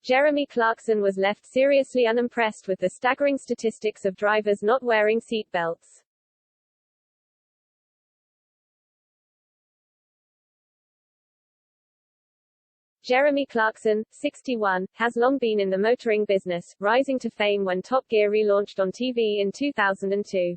Jeremy Clarkson was left seriously unimpressed with the staggering statistics of drivers not wearing seatbelts. Jeremy Clarkson, 61, has long been in the motoring business, rising to fame when Top Gear relaunched on TV in 2002.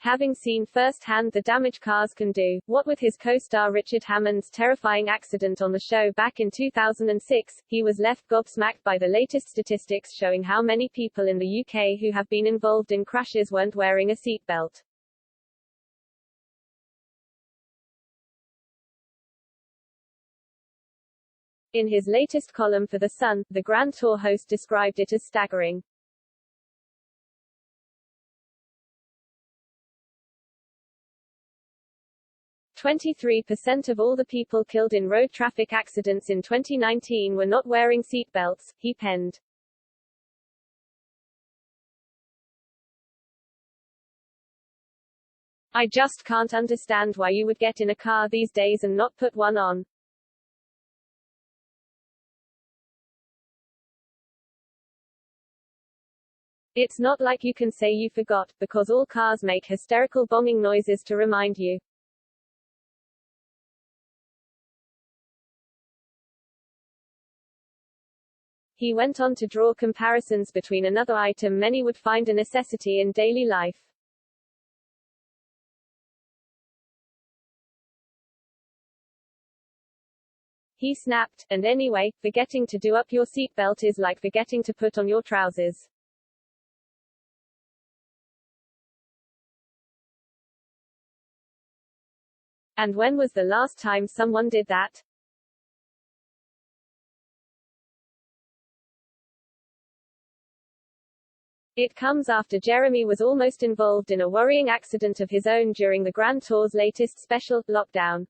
Having seen firsthand the damage cars can do, what with his co-star Richard Hammond's terrifying accident on the show back in 2006, he was left gobsmacked by the latest statistics showing how many people in the UK who have been involved in crashes weren't wearing a seatbelt. In his latest column for The Sun, the Grand Tour host described it as staggering. "23% of all the people killed in road traffic accidents in 2019 were not wearing seatbelts," he penned. "I just can't understand why you would get in a car these days and not put one on. It's not like you can say you forgot, because all cars make hysterical bonging noises to remind you." He went on to draw comparisons between another item many would find a necessity in daily life. He snapped, "And anyway, forgetting to do up your seatbelt is like forgetting to put on your trousers." And when was the last time someone did that? It comes after Jeremy was almost involved in a worrying accident of his own during the Grand Tour's latest special, Lockdown.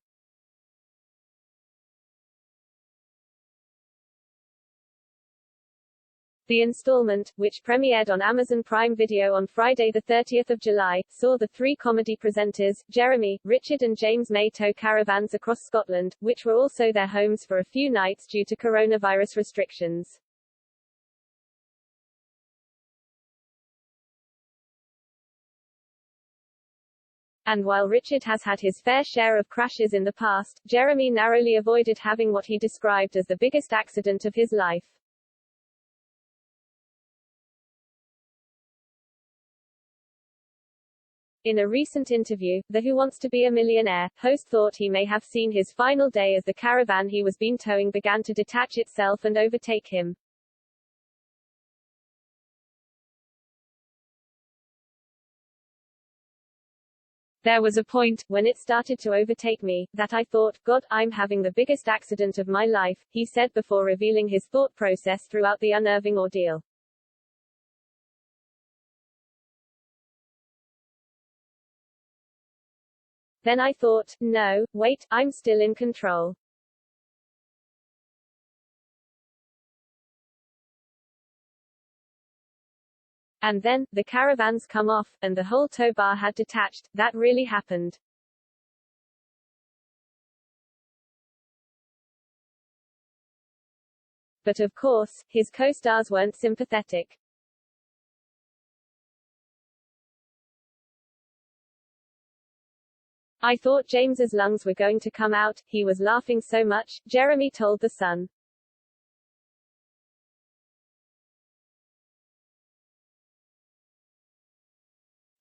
The installment, which premiered on Amazon Prime Video on Friday 30 July, saw the three comedy presenters, Jeremy, Richard and James May tow caravans across Scotland, which were also their homes for a few nights due to coronavirus restrictions. And while Richard has had his fair share of crashes in the past, Jeremy narrowly avoided having what he described as the biggest accident of his life. In a recent interview, the Who Wants to Be a Millionaire host thought he may have seen his final day as the caravan he was been towing began to detach itself and overtake him. "There was a point, when it started to overtake me, that I thought, God, I'm having the biggest accident of my life," he said before revealing his thought process throughout the unnerving ordeal. "Then I thought, no, wait, I'm still in control. And then, the caravans come off, and the whole tow bar had detached. That really happened." But of course, his co-stars weren't sympathetic. "I thought James's lungs were going to come out, he was laughing so much," Jeremy told The Sun.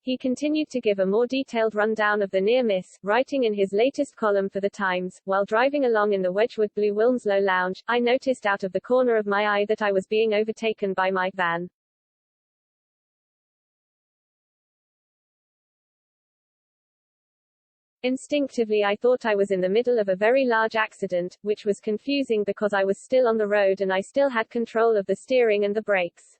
He continued to give a more detailed rundown of the near-miss, writing in his latest column for The Times, "While driving along in the Wedgwood Blue Wilmslow Lounge, I noticed out of the corner of my eye that I was being overtaken by my van. Instinctively I thought I was in the middle of a very large accident, which was confusing because I was still on the road and I still had control of the steering and the brakes.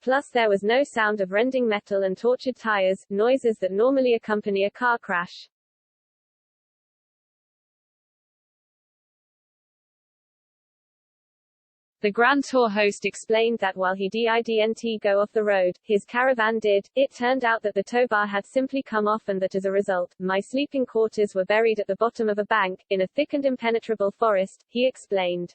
Plus there was no sound of rending metal and tortured tires, noises that normally accompany a car crash. The Grand Tour host explained that while he didn't go off the road, his caravan did. It turned out that the tow bar had simply come off and that as a result, my sleeping quarters were buried at the bottom of a bank, in a thick and impenetrable forest, he explained.